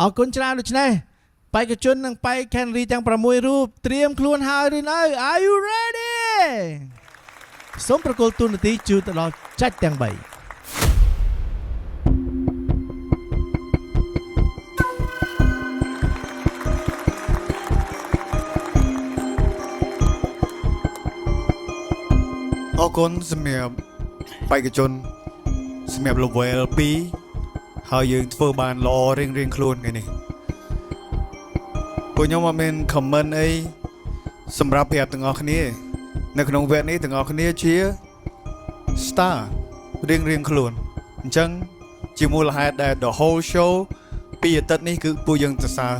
អរគុណច្រើនដូច្នេះបេក្ខជននឹងបេក្ខនារីទាំង6រូបត្រៀមខ្លួនហើយឬនៅ Are you ready សូមប្រកល់ទូនាទីជូនទៅដល់ចាច់ទាំង3អរគុណសម្រាប់បេក្ខជនសម្រាប់ level 2ហើយយើងធ្វើបានល្អរៀងខ្លួនថ្ងៃនេះពួកខ្ញុំអត់មាន comment អីសម្រាប់ប្រាប់ទាំងអស់គ្នានៅក្នុងវគ្គនេះទាំងអស់គ្នាជា star រៀងខ្លួនអញ្ចឹងជាមូលហេតុដែល the whole show ពីអាទិត្យនេះគឺពួកយើងសរសើរ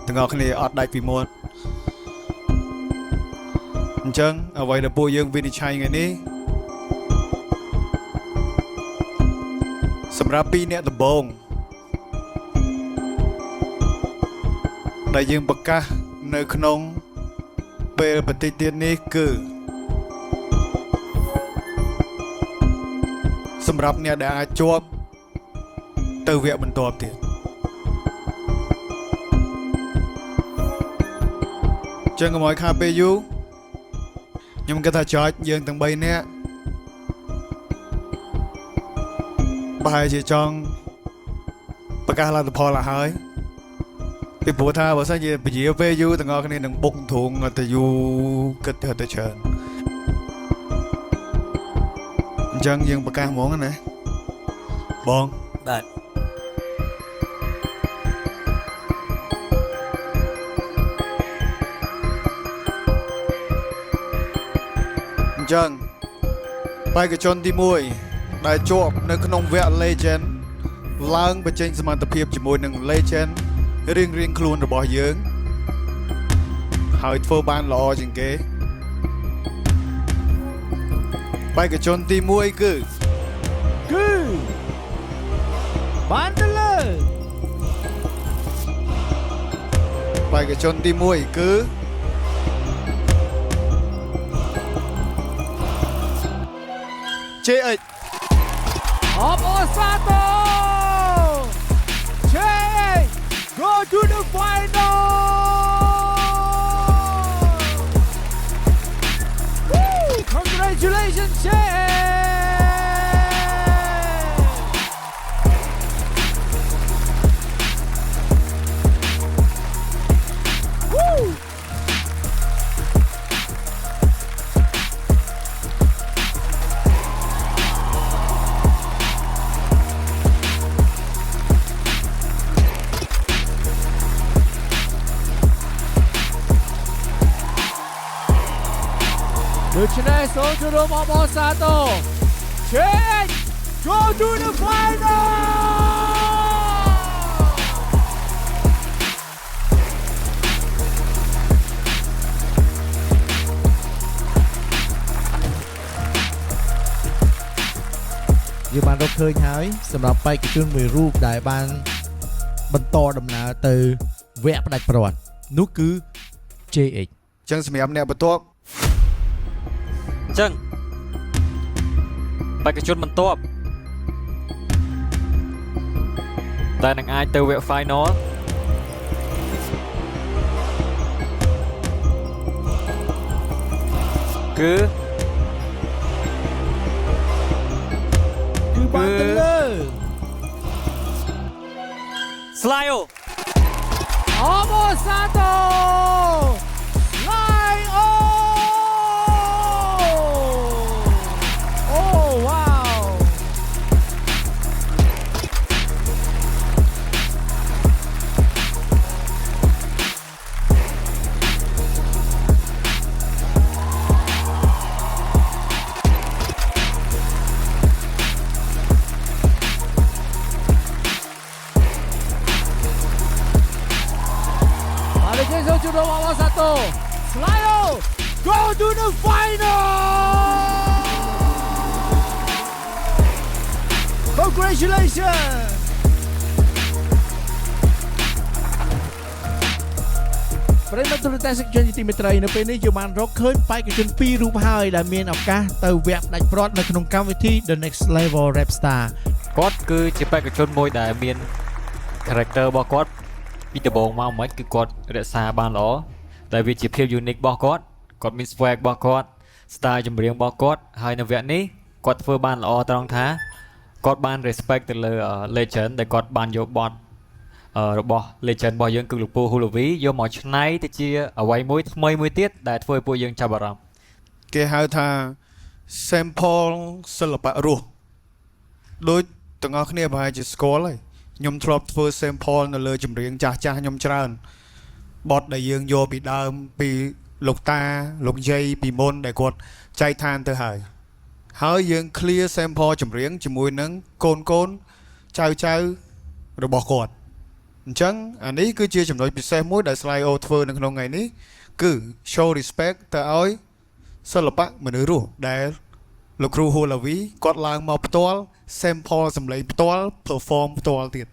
ទាំងអស់គ្នាអត់ដាច់ពីមាត់អញ្ចឹងអ្វីដែលពួកយើងវិនិច្ឆ័យថ្ងៃនេះសម្រាប់2អ្នកដំបូងដែលយើងប្រកាសនៅក្នុងពេលបន្តិចទៀតនេះគឺសម្រាប់អ្នកដែលអាចជាប់ទៅវគ្គបន្ទាប់ទៀតចឹងកុំឲ្យខាតពេលយូរខ្ញុំគិតថាចោចយើងទាំង3នាក់ប្រហែលជាចង់ប្រកាសលទ្ធផលឲ្យហើយពីព្រោះថាបើសិនជាពជាពេលយូរទាំងអស់គ្នានឹងបុកធុងទៅយូរគិតទៅច្រើនអញ្ចឹងយើងប្រកាសហ្មងណាបងបាទអញ្ចឹងបេក្ខជនទី1ដែលជាប់នៅក្នុងវគ្គ Legend ឡើងបញ្ចេញសមត្ថភាពជាមួយនឹង Legend រៀងខ្លួនរបស់យើងហើយធ្វើបានល្អជាងគេបេក្ខជនទី1គឺបានទៅលើបេក្ខជនទី1គឺJH of Osato JH go to the final Woo! Congratulations JH Woo! The Chinese Soldier Room of Osato JH go to the final យើងបានរកឃើញហើយសម្រាប់បេក្ខជនមួយរូបដែលបានបន្តដំណើរទៅវគ្គផ្ដាច់ប្រវត្តិនោះគឺ JH ចឹងសម្រាប់អ្នកបន្ទាប់អញ្ចឹងបេក្ខជនបន្ទាប់តែនឹងអាចទៅវគ្គ final គឺបានទៅលើ Slyo Osato Slyo Oh wow จุดวาวาซาโตสไลโอ go to the final congratulations ប្រិយមិត្តទូរទស្សនិកជនជាទីមេត្រីនៅពេលនេះយើងបានរកឃើញបេក្ខជន2រូបហើយដែលមានឱកាសទៅវគ្គផ្ដាច់ព្រាត់នៅក្នុងកម្មវិធី The Next Level Rap Star គាត់គឺជាបេក្ខជនមួយដែលមាន character របស់គាត់ ពីដំបូងមកមិនគឺគាត់រក្សាបានល្អតែវាជាភាព unique របស់គាត់មាន swag របស់គាត់ style ចម្រៀងរបស់គាត់ហើយនៅវគ្គនេះគាត់ធ្វើបានល្អត្រង់ថាគាត់បាន respect ទៅលើ legend ដែលគាត់បានយកបទរបស់ legend របស់យើងគឺលោកពូ Hulavi យកមកច្នៃទៅជាអ្វីមួយថ្មីមួយទៀតដែលធ្វើឲ្យពួកយើងចាប់អារម្មណ៍ គេហៅថា sample សិល្បៈរស់ដូចទាំងអស់គ្នាប្រហែលជាស្គាល់ហើយខ្ញុំធ្លាប់ធ្វើ sample នៅលើចម្រៀងចាស់ខ្ញុំច្រើនបទដែលយើងយកពីដើមពីលោកតាលោកយាយពីមុនដែលគាត់ចែកឋានទៅហើយយើង clear sample ចម្រៀងជាមួយនឹងកូនចៅរបស់គាត់អញ្ចឹងអានេះគឺជាចំណុចពិសេសមួយដែល Slide O ធ្វើនៅក្នុងថ្ងៃនេះគឺ show respect ទៅឲ្យសិល្បៈមនុស្សរស់ដែលលោកគ្រូ Hulavi គាត់ឡើងមកផ្ទាល់ sample សម្លេងផ្ទាល់ perform ផ្ទាល់ទៀត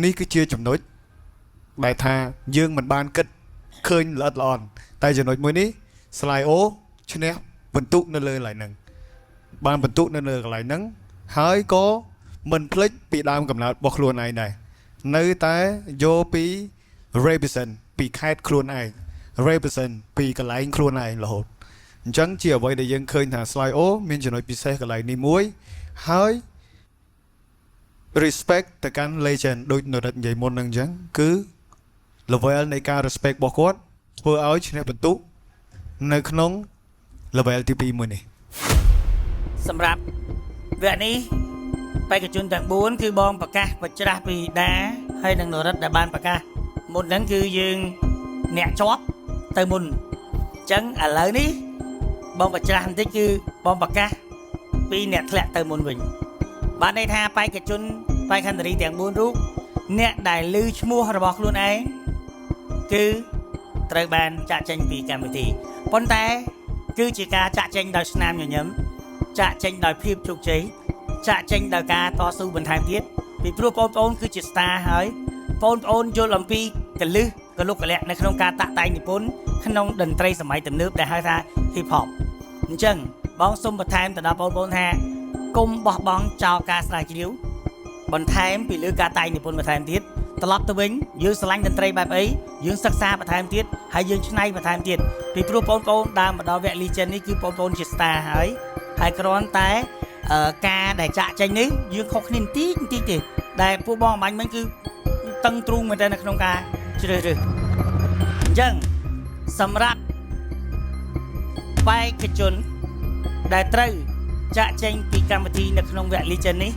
នេះគឺជាចំណុចដែលថាយើងមិនបានគិតឃើញល្អិតល្អន់តែចំណុចមួយនេះ Slide O ឈ្នះបន្ទុកនៅលើកន្លែងហ្នឹងបានបន្ទុកនៅលើកន្លែងហ្នឹងហើយក៏មិនភ្លេចពីដើមកំណើតរបស់ខ្លួនឯងដែរនៅតែយកពី represent ពីខេត្តខ្លួនឯង represent ពីកន្លែងខ្លួនឯងរហូតអញ្ចឹងជាអ្វីដែលយើងឃើញថា Slide O មានចំណុចពិសេសកន្លែងនេះមួយហើយ respect ទៅកាន់ legend ដូចនៅរដ្ឋនិយាយមុនហ្នឹងអញ្ចឹងគឺ level នៃការ respect របស់គាត់ធ្វើឲ្យឈ្នះបន្ទុកនៅក្នុង level ទី2មួយនេះសម្រាប់វគ្គនេះបេក្ខជនទាំង4គឺបងប្រកាសបច្ច្រាស់ពីដាហើយនឹងនរិទ្ធដែលបានប្រកាសមុនហ្នឹងគឺយើងអ្នកជាប់ទៅមុនអញ្ចឹងឥឡូវនេះបងបច្ច្រាស់បន្តិចគឺបងប្រកាសពីអ្នកធ្លាក់ទៅមុនវិញបានន័យថាបេក្ខជនបេក្ខនារីទាំង4រូបអ្នកដែលឮឈ្មោះរបស់ខ្លួនឯងគឺត្រូវបានចាក់ចេញពីកម្មវិធីប៉ុន្តែគឺជាការចាក់ចេញដោយស្នាមញញឹមចាក់ចេញដោយភាពជោគជ័យចាក់ចេញដោយការតស៊ូបន្ថែមទៀតពីព្រោះបងប្អូនគឺជា star ហើយបងប្អូនយល់អំពីកលឹះកលុកកលៈនៅក្នុងការតាក់តែងនិពន្ធក្នុងតន្ត្រីសម័យទំនើបដែលហៅថា hip hop អញ្ចឹងបងសូមបន្ថែមទៅដល់បងប្អូនថាកុំបោះបង់ចោលការស្រាវជ្រាវបន្ថែមពីលើការតែងនិពន្ធបន្ថែមទៀតត្រឡប់ទៅវិញយើងស្រឡាញ់តន្ត្រីបែបអីយើងសិក្សាបន្ថែមទៀតហើយយើងច្នៃបន្ថែមទៀតពីព្រោះបងប្អូនដើរមកដល់វគ្គ Legend នេះគឺបងប្អូនជា star ហើយគ្រាន់តែការដែលចាក់ចេញនេះយើងខុសគ្នាបន្តិចទេដែលពួកបងអំបញ្ញមិញគឺតឹងទ្រូងមែនតើនៅក្នុងការជ្រើសរើសអញ្ចឹងសម្រាប់បេក្ខជនដែលត្រូវចាក់ចេញពីកម្មវិធីនៅក្នុងវគ្គ Legend នេះ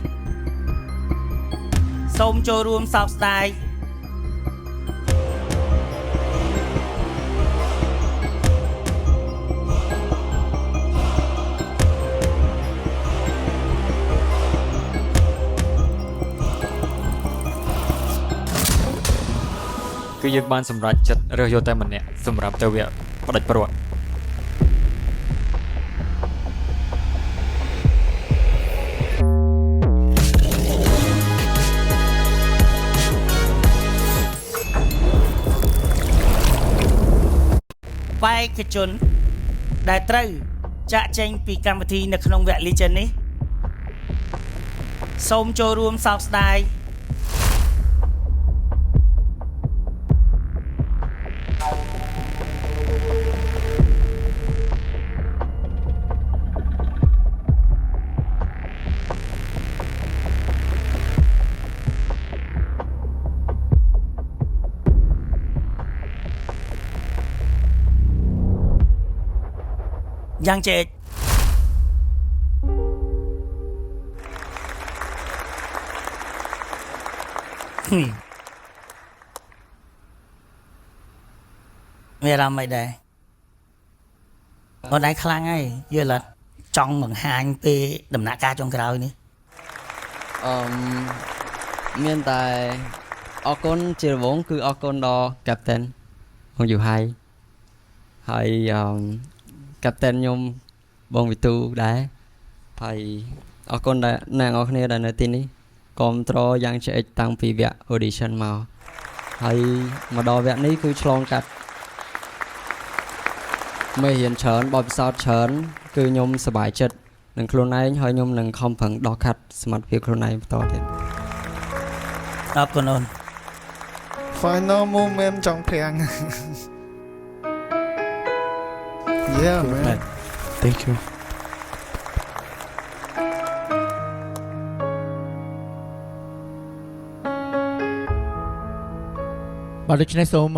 សូមចូលរួមសោកស្ដាយគឺយើងបានសម្រេចចិត្តរើសយកតែម្នាក់សម្រាប់ទៅវគ្គផ្ដាច់ព្រាត់បេក្ខជនដែលត្រូវចាក់ចេញពីកម្មវិធីនៅក្នុងវគ្គ Legend នេះសូមចូលរួមសោកស្ដាយយ៉ាងចេកមានអារម្មណ៍មិនដែរបងឯងខ្លាំងហើយយល់អត់ចង់បង្ហាញពីដំណាក់កាលចុងក្រោយនេះមានតែអរគុណជារង្វង់គឺអរគុណដល់ Captain បងយូហៃហើយCaptain ខ្ញុំបងវិទូដែរហើយអរគុណដល់អ្នកនរគ្នាដែលនៅទីនេះគាំទ្រយ៉ាងឆ្អិចតាំងពីវគ្គ audition មកហើយមកដល់វគ្គនេះគឺឆ្លងកាត់មេរៀនច្រើនបទពិសោធន៍ច្រើនគឺខ្ញុំសប្បាយចិត្តនឹងខ្លួនឯងហើយខ្ញុំនឹងខំប្រឹងដោះខាត់សមត្ថភាពខ្លួនឯងបន្តទៀតអរគុណអូន final moment ចង់ប្រាំង Yeah man Thank you បាទដូច្នេះសូម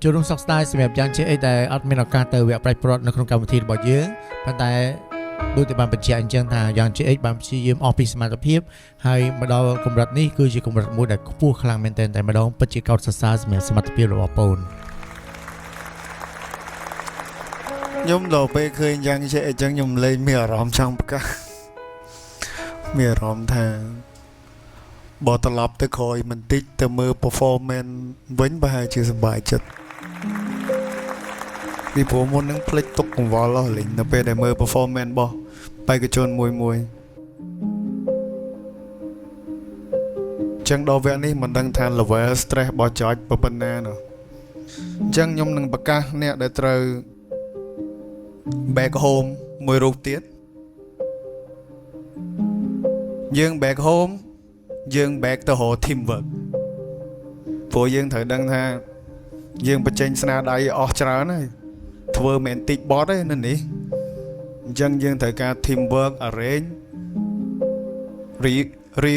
ចូលរួមសោកស្ដាយសម្រាប់យ៉ាងជាអីដែលអត់មានឱកាសទៅវគ្គប្រាច់ប្រត់នៅក្នុងកម្មវិធីរបស់យើងប៉ុន្តែដូចតែបានបញ្ជាក់អញ្ចឹងថាយ៉ាងជាអីបានព្យាយាមអស់ពីសមត្ថភាពហើយមកដល់កម្រិតនេះគឺជាកម្រិតមួយដែលខ្ពស់ខ្លាំងមែនទែនតែម្ដងពិតជាកោតសរសើរសម្រាប់សមត្ថភាពរបស់បង ខ្ញុំដល់ពេលឃើញយ៉ាងជាអញ្ចឹងខ្ញុំលេងមានអារម្មណ៍ចង់ប្រកាសមានអារម្មណ៍ថាបើត្រឡប់ទៅក្រោយបន្តិចទៅមើល performance វិញប្រហែលជាសប្បាយចិត្តពីព្រោះមុននឹងភ្លេចទុកកង្វល់អស់លេងនៅពេលដែលមើល performance របស់បេក្ខជនមួយចឹងដល់វគ្គនេះមិនដឹងថា level stress របស់ចចប៉ុណ្ណានោះអញ្ចឹងខ្ញុំនឹងប្រកាសអ្នកដែលត្រូវ back home មួយរូបទៀតយើង back home យើង back ទៅរក teamwork ព្រោះយើងត្រូវដឹងថាយើងបញ្ចេញស្នាដៃអស់ច្រើនហើយធ្វើមិនតិចបត់ទេនៅនេះអញ្ចឹងយើងត្រូវការ teamwork arrange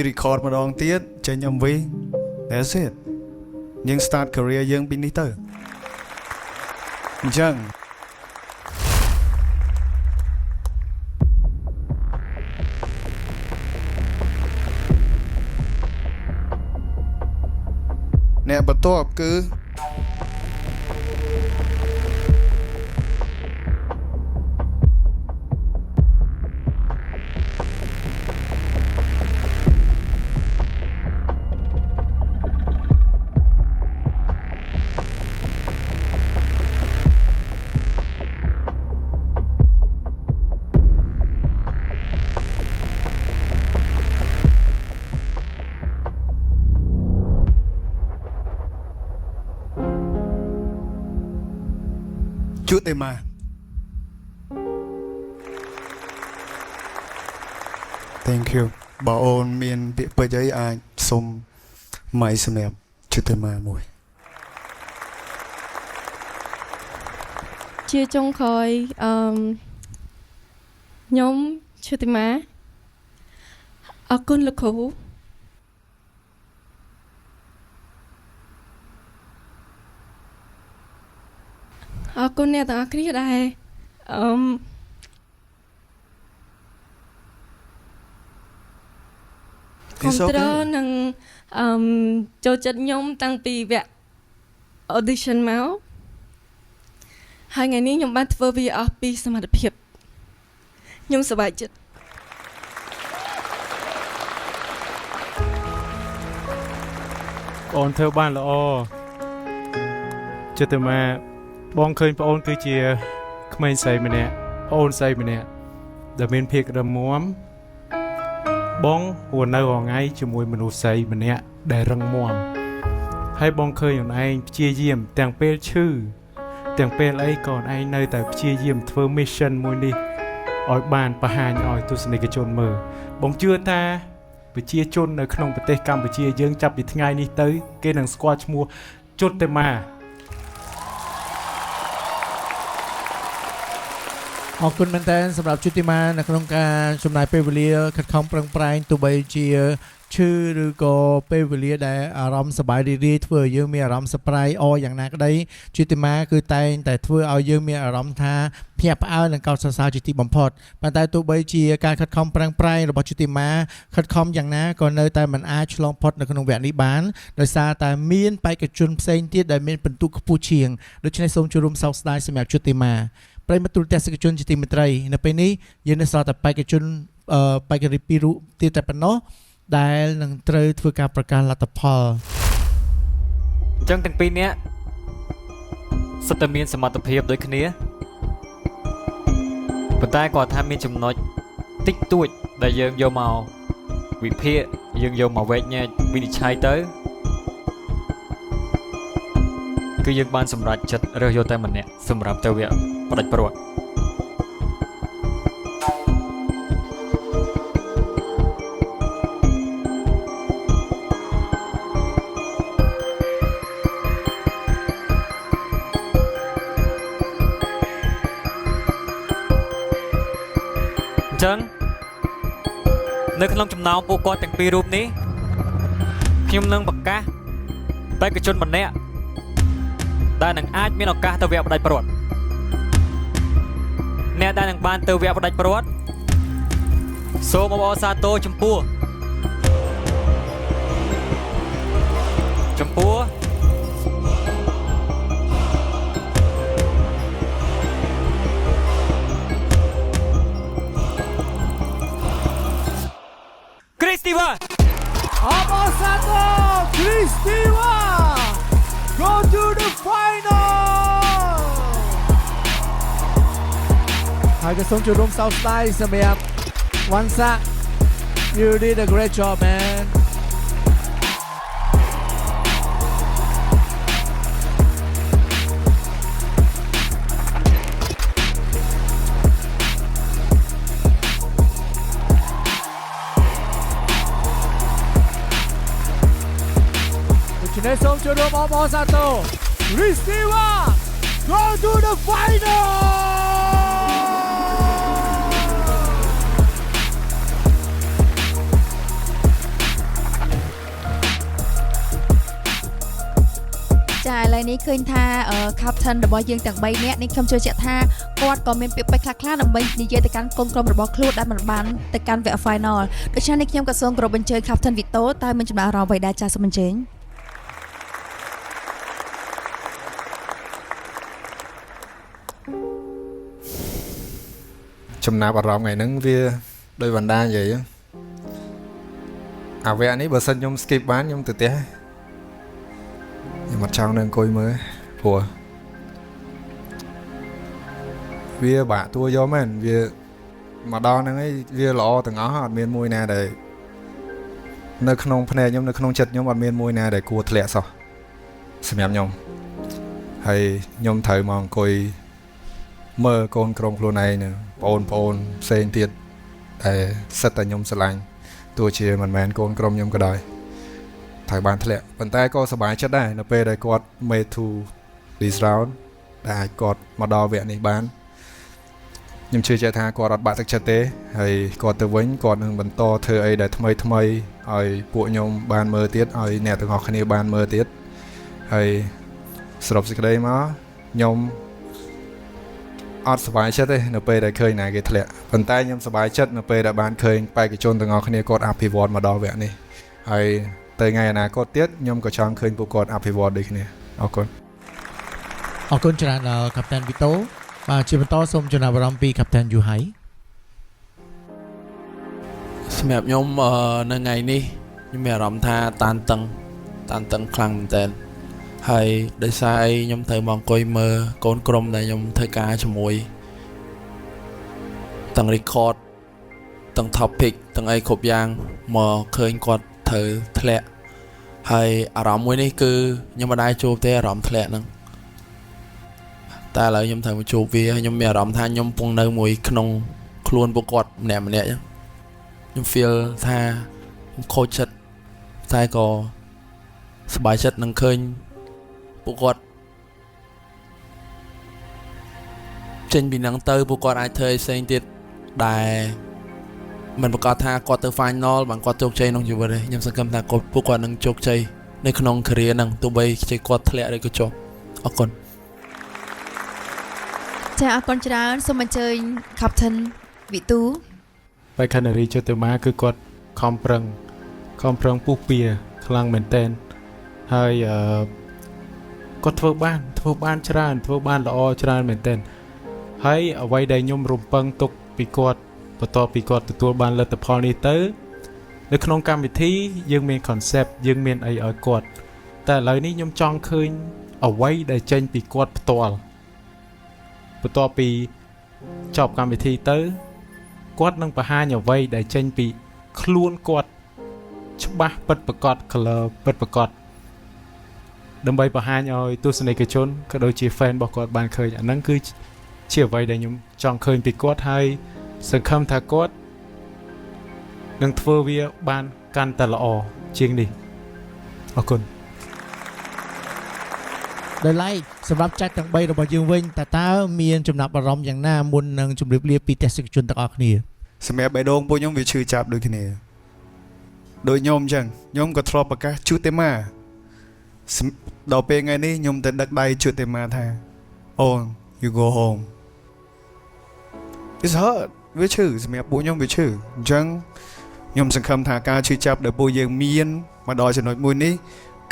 record ម្ដងទៀតចេញ MV that's it យើង start career យើងពីនេះទៅអញ្ចឹង អ្នកបន្ទាប់គឺ chút đây mà thank you បើអូនមានពាក្យពេចន៍អីអាចសុំម៉ៃសម្រាប់chút đây màមួយ ជាចុងក្រោយខ្ញុំឈុតិមាអរគុណលោកគ្រូអរគុណអ្នកទាំងអស់គ្នាដែលcontrol និងចូលចិត្តខ្ញុំតាំងពីវគ្គ audition មកហើយថ្ងៃនេះខ្ញុំបានធ្វើវាអស់ពីសមត្ថភាពខ្ញុំសប្បាយចិត្ត អូនធ្វើបានល្អចិត្តតែមកបងឃើញបងអូនគឺជាក្មេងស្រីម្នាក់បងអូនស្រីម្នាក់ដែលមានភាពរឹងមាំបងហួរនៅរងថ្ងៃជាមួយមនុស្សស្រីម្នាក់ដែលរឹងមាំហើយបងឃើញខ្លួនឯងព្យាយាមទាំងពេលឈឺទាំងពេលអីក៏ខ្លួនឯងនៅតែព្យាយាមធ្វើ mission មួយនេះឲ្យបានបង្ហាញឲ្យទស្សនិកជនមើលបងជឿថាប្រជាជននៅក្នុងប្រទេសកម្ពុជាយើងចាប់ពីថ្ងៃនេះទៅគេនឹងស្គាល់ឈ្មោះជុតតែម៉ា អរគុណមែនតើសម្រាប់ជុតិមានៅក្នុងការចំណាយពេលវេលាខិតខំប្រឹងប្រែងទោះបីជាឈឺឬក៏ពេលវេលាដែលអារម្មណ៍សប្បាយរីករាយធ្វើឲ្យយើងមានអារម្មណ៍សប្បាយអយ៉ាងណាក្តីជុតិមាគឺតែងតែធ្វើឲ្យយើងមានអារម្មណ៍ថាភ្ញាក់ផ្អើលនិងកោតសរសើរជាទីបំផុតប៉ុន្តែទោះបីជាការខិតខំប្រឹងប្រែងរបស់ជុតិមាខិតខំយ៉ាងណាក៏នៅតែមិនអាចឆ្លងផុតនៅក្នុងវគ្គនេះបានដោយសារតែមានបេក្ខជនផ្សេងទៀតដែលមានពិន្ទុខ្ពស់ជាងដូច្នេះសូមចូលរួមសោកស្ដាយសម្រាប់ជុតិមាប្រិយមិត្តទូរទស្សនិកជនជាទីមេត្រីនៅពេលនេះយើងនៅសល់តែបេក្ខជនបេក្ខរីពីររូបទៀតតែប៉ុណ្ណោះដែលនឹងត្រូវធ្វើការប្រកាសលទ្ធផលអញ្ចឹងទាំងពីរនាក់សុទ្ធតែមានសមត្ថភាពដូចគ្នាប៉ុន្តែគាត់ថាមានចំណុចតិចតួចដែលយើងយកមកវិភាគយើងយកមកវែកញែកវិនិច្ឆ័យទៅគឺយើងបានសម្រេចចិត្តរើសយកតែម្នាក់សម្រាប់ទៅវគ្គផ្ដាច់ព្រាត់ ចឹងនៅក្នុងចំណោមពួកគាត់ទាំងពីររូបនេះខ្ញុំនឹងប្រកាសបេក្ខជនម្នាក់ដែលនឹងអាចមានឱកាសទៅវគ្គផ្ដាច់ព្រាត់អ្នកដែលនឹងបានទៅវគ្គផ្ដាច់ព្រាត់សូមអបអរសាទរចំពោះគ្រីស្ទីវ៉ា Amosato Christiva go to the final ហើយក៏សូមចូលរួមសោកស្ដាយសម្រាប់វ៉ាន់សា You did a great job man អ្នកសូមចូលរួមអបអរសាទរ Christiva go to the final ចាឥឡូវនេះឃើញថា captain របស់យើងទាំង3នាក់នេះខ្ញុំជឿជាក់ថាគាត់ក៏មានពាក្យពេចន៍ខ្លះៗដើម្បីនិយាយទៅកាន់កូនក្រុមរបស់ខ្លួនដែលមិនបានទៅកាន់វគ្គ final ដូច្នេះនេះខ្ញុំក៏សូមគោរពអញ្ជើញ captain Vito តើមានចំណាប់អារម្មណ៍អ្វីដែរចាសសូមអញ្ជើញចំណាប់អារម្មណ៍ថ្ងៃហ្នឹងវាដោយវណ្ដានិយាយអាវគ្គនេះបើសិនខ្ញុំ skip បានខ្ញុំទៅផ្ទះខ្ញុំអត់ចង់នៅអង្គុយមើលព្រោះវាបាក់តួយកមែនវាមកដល់ហ្នឹងឯងវាល្អទាំងអស់អត់មានមួយណាដែលនៅក្នុងភ្នែកខ្ញុំនៅក្នុងចិត្តខ្ញុំអត់មានមួយណាដែលគួរធ្លាក់សោះសម្រាប់ខ្ញុំហើយខ្ញុំត្រូវមកអង្គុយមើលកូនក្រុមខ្លួនឯងបងប្អូនផ្សេងទៀតតែសិតតែខ្ញុំស្រឡាញ់ទោះជាមិនមែនកូនក្រុមខ្ញុំក៏ដោយត្រូវបានធ្លាក់ប៉ុន្តែក៏សប្បាយចិត្តដែរនៅពេលដែលគាត់ made to this round ដែលអាចគាត់មកដល់វគ្គនេះបានខ្ញុំជឿជាក់ថាគាត់អត់បាក់ទឹកចិត្តទេហើយគាត់ទៅវិញគាត់នឹងបន្តធ្វើអីដែលថ្មីថ្មីឲ្យពួកខ្ញុំបានមើលទៀតឲ្យអ្នកទាំងអស់គ្នាបានមើលទៀតហើយសរុបសេចក្តីមកខ្ញុំអត់សប្បាយចិត្តទេនៅពេលដែលឃើញណាគេធ្លាក់ប៉ុន្តែខ្ញុំសប្បាយចិត្តនៅពេលដែលបានឃើញបេក្ខជនទាំងអស់គ្នាគាត់អភិវឌ្ឍមកដល់វគ្គនេះហើយទៅថ្ងៃអនាគតទៀតខ្ញុំក៏ចង់ឃើញពួកគាត់អភិវឌ្ឍដូចគ្នាអរគុណច្រើនដល់ Captain Vito បាទជាបន្តសូមចំណាប់អារម្មណ៍ពី Captain Yuhai សម្រាប់ខ្ញុំនៅថ្ងៃនេះខ្ញុំមានអារម្មណ៍ថាតានតឹងខ្លាំងមែនទែនហើយដោយសារអីខ្ញុំត្រូវមកអង្គុយមើលកូនក្រុមដែលខ្ញុំធ្វើការជាមួយទាំង record ទាំង topic ទាំងអីគ្រប់យ៉ាងមកឃើញគាត់ត្រូវធ្លាក់ហើយអារម្មណ៍មួយនេះគឺខ្ញុំមិនដែរជួបទេអារម្មណ៍ធ្លាក់ហ្នឹងតែឥឡូវខ្ញុំត្រូវមកជួបវាខ្ញុំមានអារម្មណ៍ថាខ្ញុំកំពុងនៅមួយក្នុងខ្លួនពួកគាត់ម្នាក់អញ្ចឹងខ្ញុំ feel ថាខ្ញុំខូចចិត្តតែក៏សប្បាយចិត្តនឹងឃើញពួកគាត់ចេញពីហ្នឹងទៅពួកគាត់អាចធ្វើឲ្យផ្សេងទៀតដែលមិនប្រកាសថាគាត់ទៅ final បានគាត់ជោគជ័យក្នុងជីវិតទេខ្ញុំសង្ឃឹមថាពួកគាត់នឹងជោគជ័យនៅក្នុង career ហ្នឹងទោះបីជាគាត់ធ្លាក់ឬក៏ចុះអរគុណចាអរគុណច្រើនសូមអញ្ជើញ Captain Vitu បេក្ខនារីជទមាគឺគាត់ខំប្រឹងពុះពៀខ្លាំងមែនតែនហើយគាត់ធ្វើបានច្រើនធ្វើបានល្អច្រើនមែនទែនហើយអ្វីដែលខ្ញុំរំពឹងទុកពីគាត់បន្ទាប់ពីគាត់ទទួលបានលទ្ធផលនេះទៅនៅក្នុងកម្មវិធីយើងមាន concept យើងមានអីឲ្យគាត់តែឥឡូវនេះខ្ញុំចង់ឃើញអ្វីដែលចេញពីគាត់ផ្ទាល់បន្ទាប់ពីចប់កម្មវិធីទៅគាត់នឹងបង្ហាញអ្វីដែលចេញពីខ្លួនគាត់ច្បាស់ពិតប្រាកដ color ពិតប្រាកដដើម្បីបង្ហាញឲ្យទស្សនិកជនក៏ដូចជា fan របស់គាត់បានឃើញអាហ្នឹងគឺជាអ្វីដែលខ្ញុំចង់ឃើញពីគាត់ហើយសង្ឃឹមថាគាត់នឹងធ្វើវាបានកាន់តែល្អជាងនេះអរគុណដោយឡែកសម្រាប់ចែកទាំង3របស់យើងវិញតើមានចំណាប់អារម្មណ៍យ៉ាងណាមុននឹងជម្រាបលាពីទស្សនិកជនទាំងអស់គ្នា សម្រាប់បេះដូងពួកខ្ញុំវាឈឺចាប់ដូចគ្នាដូចខ្ញុំអញ្ចឹងខ្ញុំក៏ធ្លាប់ប្រកាសជូតទេម៉ាដល់ពេលថ្ងៃនេះខ្ញុំទៅដឹកដៃជូតទេម៉ាថាអូន you go home it's hurt វាឈឺសម្រាប់ពួកខ្ញុំវាឈឺអញ្ចឹងខ្ញុំសង្ឃឹមថាការឈឺចាប់ដែលពួកយើងមានមកដល់ចំណុចមួយនេះ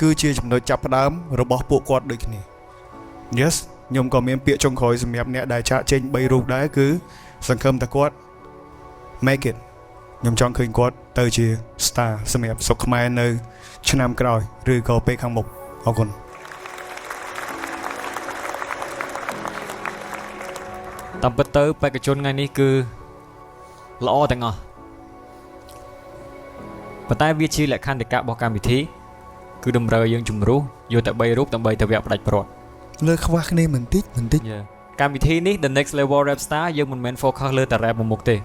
គឺជាចំណុចចាប់ផ្ដើមរបស់ពួកគាត់ដូចគ្នា yes ខ្ញុំក៏មានពាក្យចុងក្រោយសម្រាប់អ្នកដែលចាក់ចេញ3រូបដែរគឺសង្ឃឹមថាគាត់ make it ខ្ញុំចង់ឃើញគាត់ទៅជា star សម្រាប់ស្រុកខ្មែរនៅឆ្នាំក្រោយឬក៏ពេលខាងមុខអរគុណ តាមពិតទៅបេក្ខជនថ្ងៃនេះគឺល្អទាំងអស់ប៉ុន្តែវាជាលក្ខន្តិកៈរបស់កម្មវិធីគឺតម្រូវយើងជំរុះយកតែ3រូបដើម្បីទៅវគ្គផ្ដាច់ព្រាត់ លើខ្វះគ្នាបន្តិចកម្មវិធីនេះ The Next Level Rap Star យើងមិនមែន focus លើតែ rap មួយមុខទេ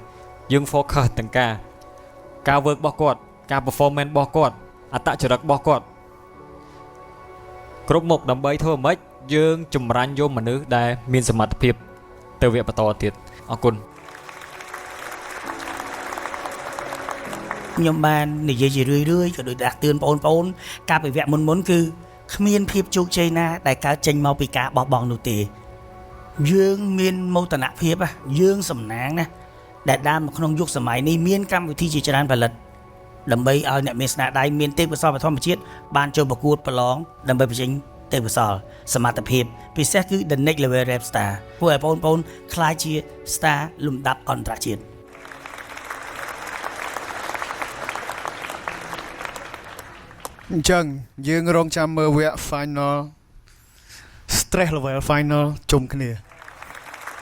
យើង focus ទាំងការ work របស់គាត់ការ performance របស់គាត់អត្តចរិតរបស់គាត់គ្រប់មុខដើម្បីធ្វើម៉េចយើងចម្រាញ់យកមនុស្សដែលមានសមត្ថភាពទៅវគ្គបន្តទៀតអរគុណ ខ្ញុំបាននិយាយជារឿយៗក៏ដូចដាស់តឿនបងប្អូនកាលពីវគ្គមុនគឺគ្មានភាពជោគជ័យណាដែលកើតចេញមកពីការបោះបង់នោះទេយើងមានមោទនភាពយើងសំណាងណាដែលដើមក្នុងយុគសម័យនេះមានកម្មវិធីជាច្រើនផលិតដើម្បីឲ្យអ្នកមានស្នាដៃមានទេពកោសល្យធម្មជាតិបានចូលប្រកួតប្រឡងដើម្បីបញ្ចេញទេពកោសល្យសមត្ថភាពពិសេសគឺ The Next Level Rap Star ធ្វើឲ្យបងប្អូនក្លាយជា star លំដាប់អន្តរជាតិ អញ្ចឹងយើងរងចាំមើលវគ្គ final stress level final ជុំគ្នា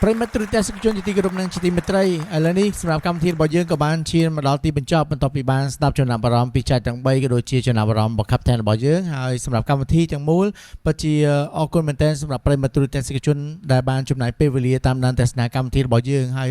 ប្រិមត្តទូរទស្សនិកជនជាទីគោរពនិងជាទីមេត្រីឥឡូវនេះសម្រាប់កម្មវិធីរបស់យើងក៏បានឈានមកដល់ទីបញ្ចប់បន្ទាប់ពីបានស្ដាប់ចំណាប់អារម្មណ៍ពីចែកទាំង3ក៏ដូចជាចំណាប់អារម្មណ៍របស់ Captain របស់យើងហើយសម្រាប់កម្មវិធីទាំងមូលពិតជាអរគុណមែនទែនសម្រាប់ប្រិមត្តទូរទស្សនិកជនដែលបានចំណាយពេលវេលាតាមដានទស្សនាកម្មវិធីរបស់យើងហើយ